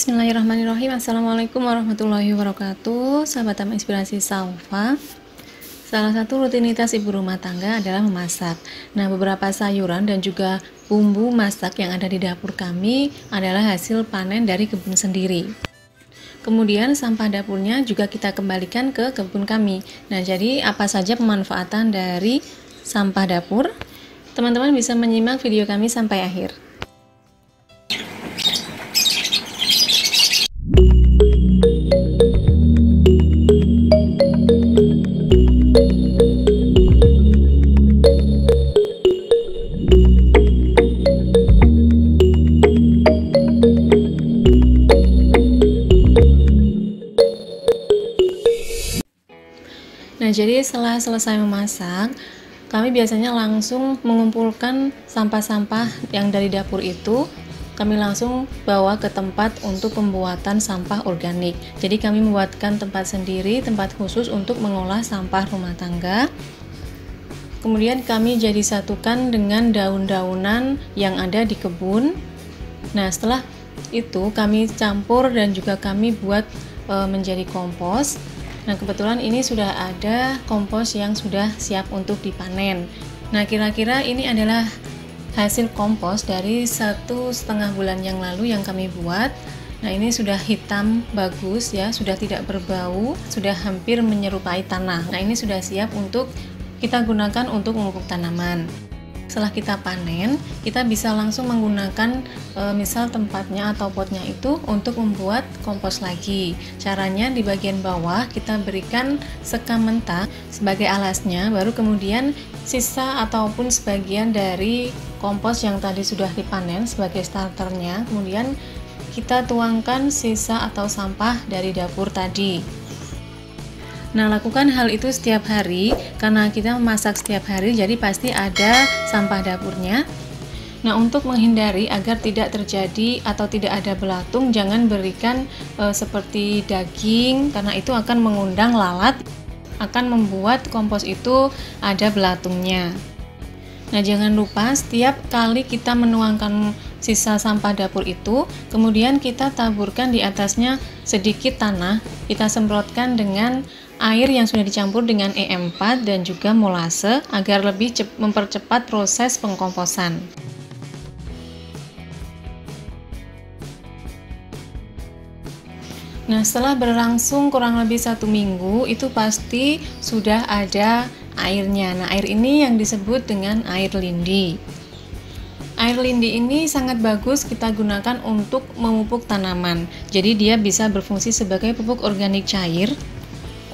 Bismillahirrahmanirrahim. Assalamualaikum warahmatullahi wabarakatuh. Sahabat Taman Inspirasi Salva. Salah satu rutinitas ibu rumah tangga adalah memasak. Nah, beberapa sayuran dan juga bumbu masak yang ada di dapur kami adalah hasil panen dari kebun sendiri. Kemudian sampah dapurnya juga kita kembalikan ke kebun kami. Nah, jadi apa saja pemanfaatan dari sampah dapur? Teman-teman bisa menyimak video kami sampai akhir. Nah, jadi setelah selesai memasak, kami biasanya langsung mengumpulkan sampah-sampah yang dari dapur itu, kami langsung bawa ke tempat untuk pembuatan sampah organik. Jadi kami membuatkan tempat sendiri, tempat khusus untuk mengolah sampah rumah tangga. Kemudian kami jadi satukan dengan daun-daunan yang ada di kebun. Nah, setelah itu kami campur dan juga kami buat menjadi kompos. Nah, kebetulan ini sudah ada kompos yang sudah siap untuk dipanen. Nah, kira-kira ini adalah hasil kompos dari 1,5 bulan yang lalu yang kami buat. Nah, ini sudah hitam bagus ya, sudah tidak berbau, sudah hampir menyerupai tanah. Nah, ini sudah siap untuk kita gunakan untuk memupuk tanaman. Setelah kita panen, kita bisa langsung menggunakan misal tempatnya atau potnya itu untuk membuat kompos lagi. Caranya di bagian bawah kita berikan sekam mentah sebagai alasnya, baru kemudian sisa ataupun sebagian dari kompos yang tadi sudah dipanen sebagai starternya, kemudian kita tuangkan sisa atau sampah dari dapur tadi. Nah, lakukan hal itu setiap hari karena kita memasak setiap hari, jadi pasti ada sampah dapurnya. Nah, untuk menghindari agar tidak terjadi atau tidak ada belatung, jangan berikan seperti daging karena itu akan mengundang lalat, akan membuat kompos itu ada belatungnya. Nah, jangan lupa setiap kali kita menuangkan sisa sampah dapur itu, kemudian kita taburkan di atasnya sedikit tanah, kita semprotkan dengan air yang sudah dicampur dengan E4 dan juga molase agar lebih mempercepat proses pengkomposan. Nah, setelah berlangsung kurang lebih 1 minggu, itu pasti sudah ada airnya. Nah, air ini yang disebut dengan air lindi. Air lindi ini sangat bagus kita gunakan untuk memupuk tanaman. Jadi dia bisa berfungsi sebagai pupuk organik cair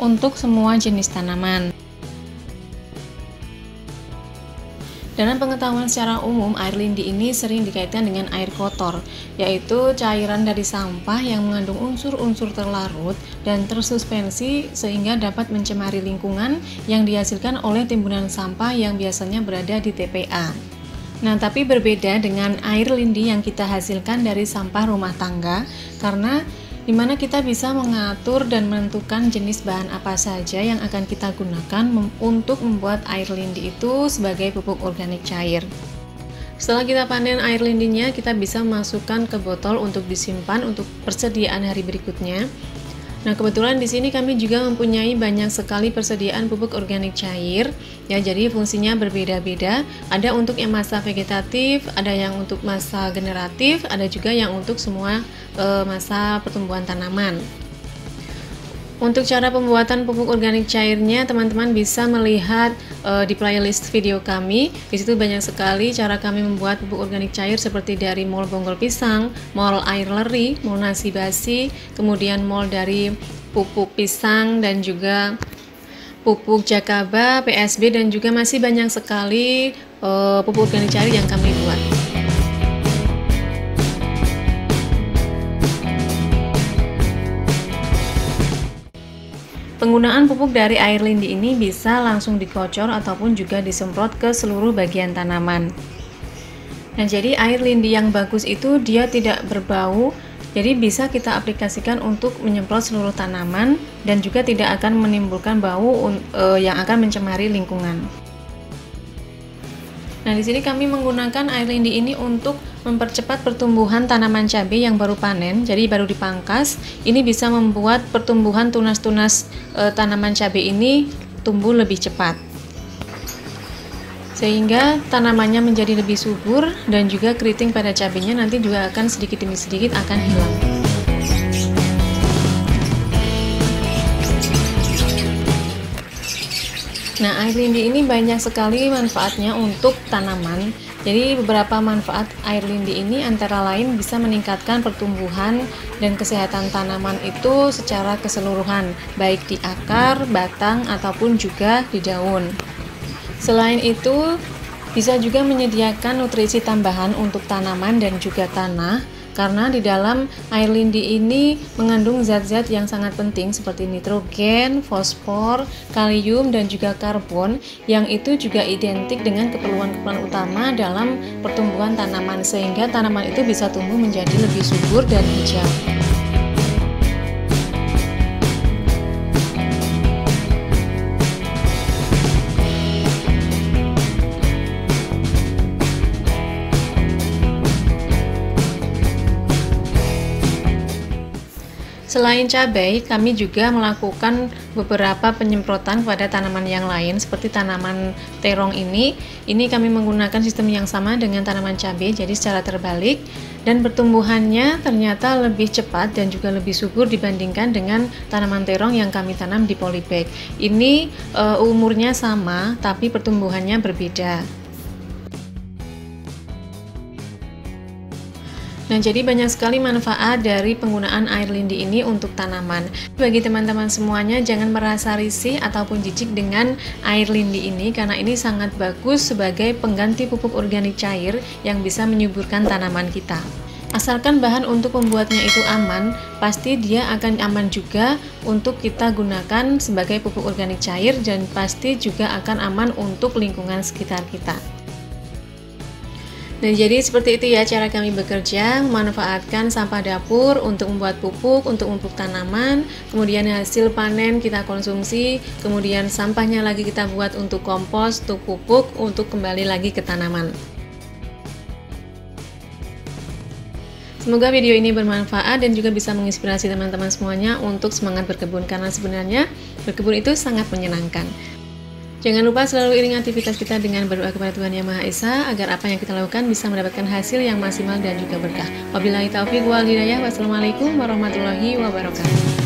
untuk semua jenis tanaman. Dalam pengetahuan secara umum, air lindi ini sering dikaitkan dengan air kotor, yaitu cairan dari sampah yang mengandung unsur-unsur terlarut dan tersuspensi sehingga dapat mencemari lingkungan yang dihasilkan oleh timbunan sampah yang biasanya berada di TPA. Nah, tapi berbeda dengan air lindi yang kita hasilkan dari sampah rumah tangga, karena di mana kita bisa mengatur dan menentukan jenis bahan apa saja yang akan kita gunakan untuk membuat air lindi itu sebagai pupuk organik cair. Setelah kita panen air lindinya, kita bisa masukkan ke botol untuk disimpan untuk persediaan hari berikutnya. Nah, kebetulan di sini kami juga mempunyai banyak sekali persediaan pupuk organik cair. Ya, jadi fungsinya berbeda-beda. Ada untuk yang masa vegetatif, ada yang untuk masa generatif, ada juga yang untuk semua masa pertumbuhan tanaman. Untuk cara pembuatan pupuk organik cairnya, teman-teman bisa melihat di playlist video kami. Di situ banyak sekali cara kami membuat pupuk organik cair seperti dari mol bonggol pisang, mol air leri, mol nasi basi, kemudian mol dari pupuk pisang dan juga pupuk jakaba, PSB, dan juga masih banyak sekali pupuk organik cair yang kami buat. Penggunaan pupuk dari air lindi ini bisa langsung dikocor ataupun juga disemprot ke seluruh bagian tanaman. Nah, jadi air lindi yang bagus itu dia tidak berbau, jadi bisa kita aplikasikan untuk menyemprot seluruh tanaman dan juga tidak akan menimbulkan bau yang akan mencemari lingkungan. Nah, di sini kami menggunakan air lindi ini untuk mempercepat pertumbuhan tanaman cabai yang baru panen, jadi baru dipangkas. Ini bisa membuat pertumbuhan tunas-tunas tanaman cabai ini tumbuh lebih cepat, sehingga tanamannya menjadi lebih subur dan juga keriting pada cabainya nanti juga akan sedikit demi sedikit akan hilang. Nah, air lindi ini banyak sekali manfaatnya untuk tanaman. Jadi beberapa manfaat air lindi ini antara lain bisa meningkatkan pertumbuhan dan kesehatan tanaman itu secara keseluruhan, baik di akar, batang, ataupun juga di daun. Selain itu, bisa juga menyediakan nutrisi tambahan untuk tanaman dan juga tanah, karena di dalam air lindi ini mengandung zat-zat yang sangat penting seperti nitrogen, fosfor, kalium, dan juga karbon, yang itu juga identik dengan keperluan-keperluan utama dalam pertumbuhan tanaman, sehingga tanaman itu bisa tumbuh menjadi lebih subur dan hijau. Selain cabai, kami juga melakukan beberapa penyemprotan pada tanaman yang lain seperti tanaman terong ini. Ini kami menggunakan sistem yang sama dengan tanaman cabai, jadi secara terbalik, dan pertumbuhannya ternyata lebih cepat dan juga lebih subur dibandingkan dengan tanaman terong yang kami tanam di polybag. Ini umurnya sama, tapi pertumbuhannya berbeda. Nah, jadi banyak sekali manfaat dari penggunaan air lindi ini untuk tanaman. Bagi teman-teman semuanya, jangan merasa risih ataupun jijik dengan air lindi ini, karena ini sangat bagus sebagai pengganti pupuk organik cair yang bisa menyuburkan tanaman kita. Asalkan bahan untuk membuatnya itu aman, pasti dia akan aman juga untuk kita gunakan sebagai pupuk organik cair, dan pasti juga akan aman untuk lingkungan sekitar kita. Nah, jadi seperti itu ya cara kami bekerja, memanfaatkan sampah dapur untuk membuat pupuk, untuk memupuk tanaman, kemudian hasil panen kita konsumsi, kemudian sampahnya lagi kita buat untuk kompos, untuk pupuk, untuk kembali lagi ke tanaman. Semoga video ini bermanfaat dan juga bisa menginspirasi teman-teman semuanya untuk semangat berkebun, karena sebenarnya berkebun itu sangat menyenangkan. Jangan lupa selalu iringi aktivitas kita dengan berdoa kepada Tuhan Yang Maha Esa agar apa yang kita lakukan bisa mendapatkan hasil yang maksimal dan juga berkah. Wabillahi taufiq wal hidayah. Wassalamualaikum warahmatullahi wabarakatuh.